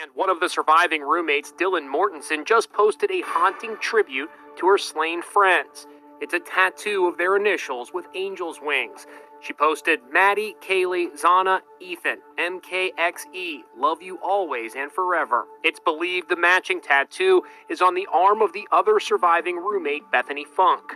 And one of the surviving roommates, Dylan Mortensen, just posted a haunting tribute to her slain friends. It's a tattoo of their initials with angel's wings. She posted, Maddie, Kaylee, Zana, Ethan, MKXE, love you always and forever. It's believed the matching tattoo is on the arm of the other surviving roommate, Bethany Funk.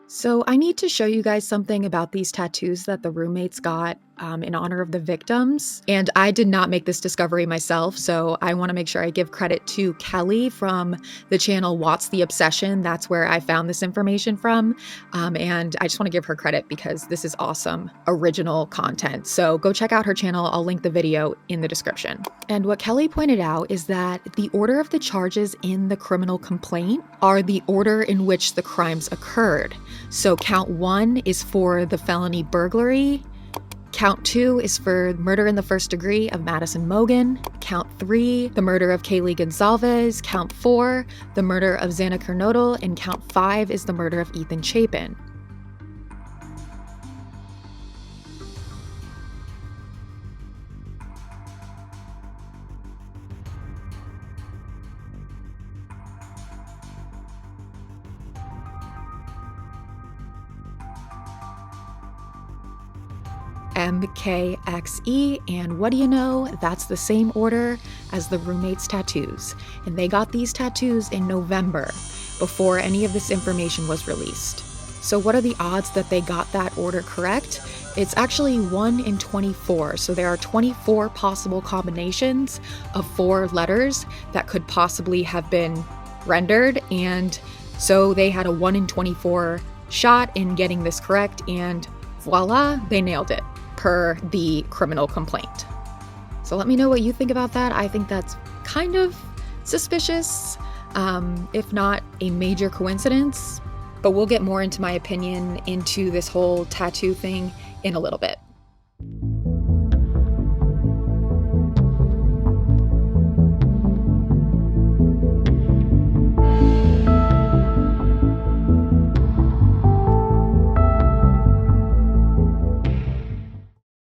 So I need to show you guys something about these tattoos that the roommates got in honor of the victims. And I did not make this discovery myself, so I want to make sure I give credit to Kelly from the channel What's the Obsession. That's where I found this information from. And I just want to give her credit because this is awesome, original content. So go check out her channel. I'll link the video in the description. And what Kelly pointed out is that the order of the charges in the criminal complaint are the order in which the crimes occurred. So count 1 is for the felony burglary. Count 2 is for murder in the first degree of Madison Mogen. Count 3, the murder of Kaylee Gonzalez. Count 4, the murder of Xana Kernodle. And count 5 is the murder of Ethan Chapin. MKXE, and what do you know? That's the same order as the roommates' tattoos. And they got these tattoos in November, before any of this information was released. So what are the odds that they got that order correct? It's actually 1 in 24, so there are 24 possible combinations of 4 letters that could possibly have been rendered, and so they had a 1 in 24 shot in getting this correct, and voila, they nailed it, per the criminal complaint. So let me know what you think about that. I think that's kind of suspicious, if not a major coincidence, but we'll get more into my opinion into this whole tattoo thing in a little bit.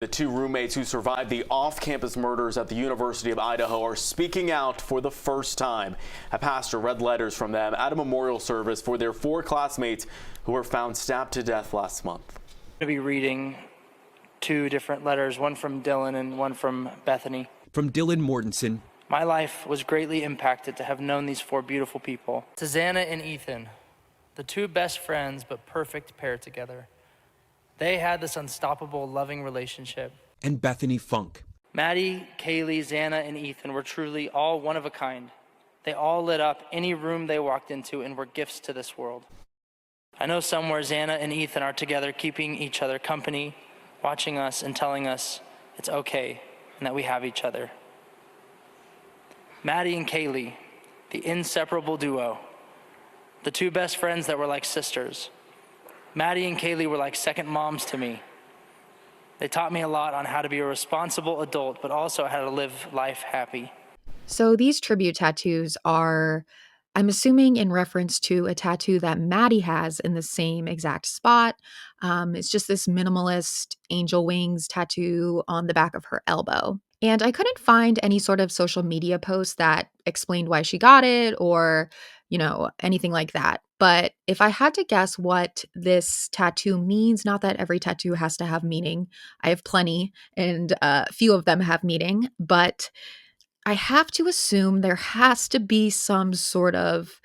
The 2 roommates who survived the off-campus murders at the University of Idaho are speaking out for the first time. A pastor read letters from them at a memorial service for their 4 classmates who were found stabbed to death last month. I'm going to be reading 2 different letters, one from Dylan and one from Bethany. From Dylan Mortensen. My life was greatly impacted to have known these 4 beautiful people. To Xana and Ethan, the 2 best friends but perfect pair together. They had this unstoppable, loving relationship. And Bethany Funk. Maddie, Kaylee, Xana, and Ethan were truly all one of a kind. They all lit up any room they walked into and were gifts to this world. I know somewhere Xana and Ethan are together, keeping each other company, watching us and telling us it's okay and that we have each other. Maddie and Kaylee, the inseparable duo. The 2 best friends that were like sisters. Maddie and Kaylee were like second moms to me. They taught me a lot on how to be a responsible adult, but also how to live life happy. So these tribute tattoos are, I'm assuming, in reference to a tattoo that Maddie has in the same exact spot. It's just this minimalist angel wings tattoo on the back of her elbow. And I couldn't find any sort of social media post that explained why she got it or, anything like that. But if I had to guess what this tattoo means, not that every tattoo has to have meaning. I have plenty, and few of them have meaning, but I have to assume there has to be some sort of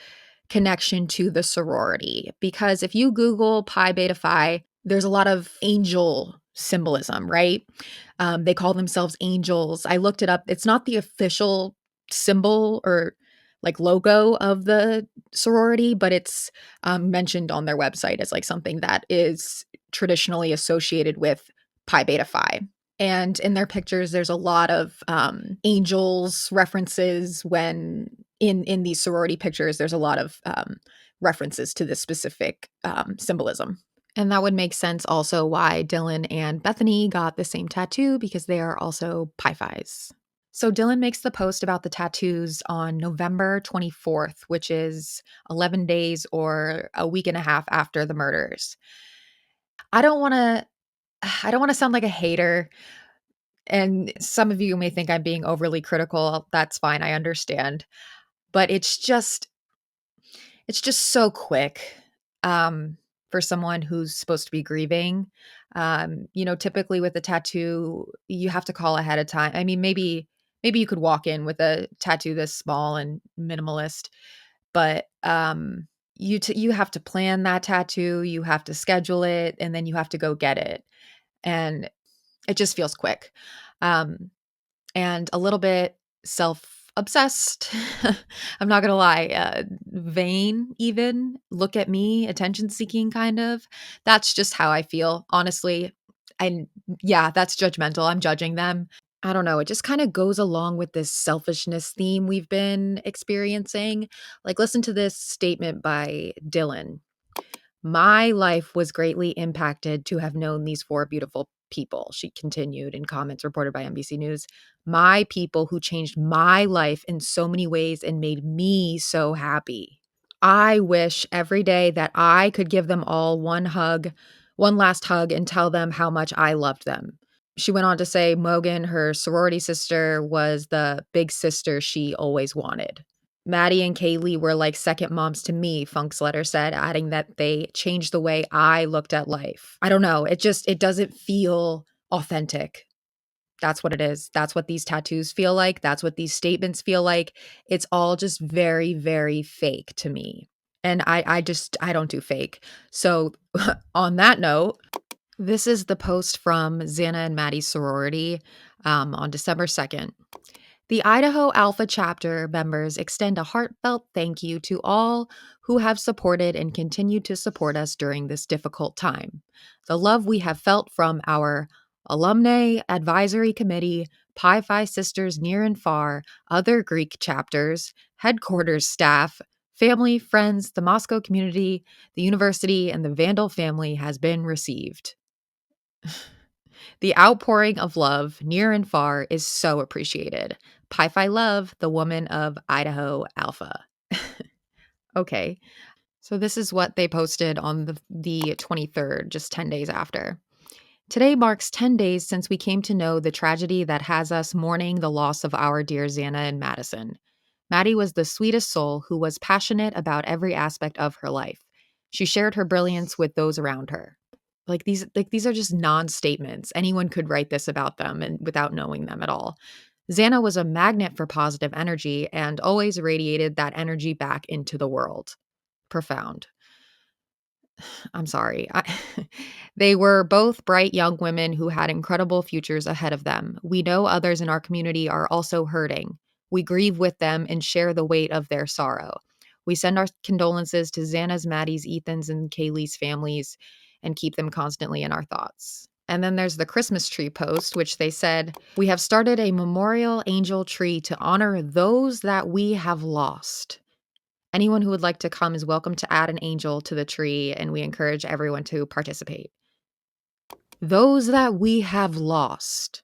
connection to the sorority, because if you Google Pi Beta Phi, there's a lot of angel symbolism, right? They call themselves angels. I looked it up. It's not the official symbol or like logo of the sorority, but it's mentioned on their website as like something that is traditionally associated with Pi Beta Phi. And in their pictures, there's a lot of angels references. When in these sorority pictures, there's a lot of references to this specific symbolism. And that would make sense also why Dylan and Bethany got the same tattoo, because they are also Pi Phis. So Dylan makes the post about the tattoos on November 24th, which is 11 days or a week and a half after the murders. I don't want to I don't want to sound like a hater, and some of you may think I'm being overly critical. That's fine. I understand. But it's just so quick, um, for someone who's supposed to be grieving. Typically with a tattoo, you have to call ahead of time. I mean, maybe you could walk in with a tattoo this small and minimalist, but, you have to plan that tattoo, you have to schedule it, and then you have to go get it, and it just feels quick. Um, and a little bit self-obsessed. I'm not gonna lie, vain even, look at me, attention-seeking kind of. That's just how I feel, honestly. And yeah, that's judgmental, I'm judging them. I don't know, it just kinda goes along with this selfishness theme we've been experiencing. Like, listen to this statement by Dylan. "My life was greatly impacted to have known these 4 beautiful people," she continued in comments reported by NBC News. "My people who changed my life in so many ways and made me so happy. I wish every day that I could give them all one last hug, and tell them how much I loved them." She went on to say Mogan, her sorority sister, was the big sister she always wanted. "Maddie and Kaylee were like second moms to me," Funk's letter said, adding that they changed the way I looked at life. I don't know, it doesn't feel authentic. That's what it is. That's what these tattoos feel like. That's what these statements feel like. It's all just very, very fake to me. And I don't do fake. So on that note, this is the post from Xana and Maddie's sorority, on December 2nd. "The Idaho Alpha chapter members extend a heartfelt thank you to all who have supported and continue to support us during this difficult time. The love we have felt from our Alumni Advisory Committee, Pi Phi Sisters near and far, other Greek chapters, headquarters staff, family, friends, the Moscow community, the university, and the Vandal family has been received. The outpouring of love near and far is so appreciated. Pi Phi Love, the woman of Idaho Alpha." Okay. So this is what they posted on the 23rd, just 10 days after. "Today marks 10 days since we came to know the tragedy that has us mourning the loss of our dear Xana and Madison. Maddie was the sweetest soul who was passionate about every aspect of her life. She shared her brilliance with those around her." Like these are just non-statements. Anyone could write this about them and without knowing them at all. "Xana was a magnet for positive energy and always radiated that energy back into the world." Profound. I'm sorry. They were both bright young women who had incredible futures ahead of them. We know others in our community are also hurting. We grieve with them and share the weight of their sorrow. We send our condolences to Xana's, Maddie's, Ethan's, and Kaylee's families and keep them constantly in our thoughts. And then there's the Christmas tree post, which they said, "We have started a memorial angel tree to honor those that we have lost. Anyone who would like to come is welcome to add an angel to the tree, and we encourage everyone to participate." Those that we have lost.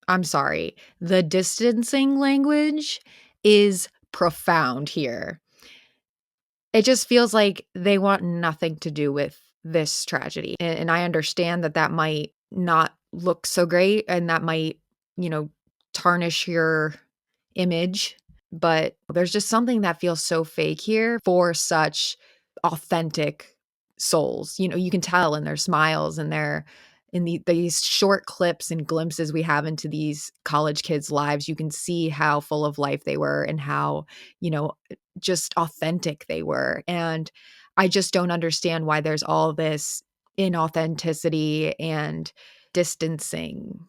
I'm sorry. The distancing language is profound here. It just feels like they want nothing to do with this tragedy. And I understand that that might not look so great and that might, you know, tarnish your image, but there's just something that feels so fake here for such authentic souls. You can tell in their smiles and these short clips and glimpses we have into these college kids' lives. You can see how full of life they were and how, you know, just authentic they were. And I just don't understand why there's all this inauthenticity and distancing.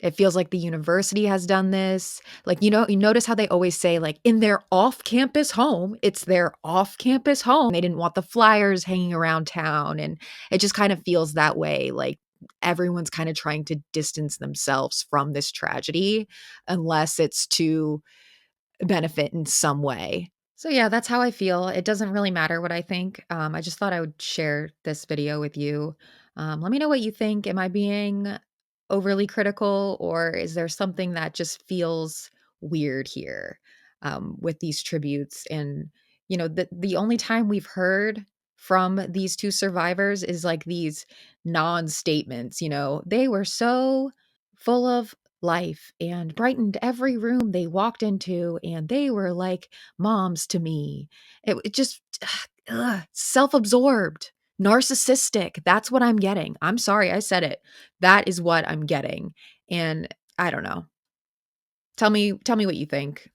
It feels like the university has done this. Like, you notice how they always say, like, in their off-campus home, it's their off-campus home. They didn't want the flyers hanging around town. And it just kind of feels that way. Like everyone's kind of trying to distance themselves from this tragedy, unless it's to benefit in some way. So yeah, that's how I feel. It doesn't really matter what I think. I just thought I would share this video with you. Let me know what you think. Am I being overly critical, or is there something that just feels weird here, with these tributes? And the only time we've heard from these two survivors is like these non-statements, they were so full of life and brightened every room they walked into, and they were like moms to me. It just self-absorbed, narcissistic. That's what I'm getting. I'm sorry I said it. That is what I'm getting. And I don't know. Tell me what you think.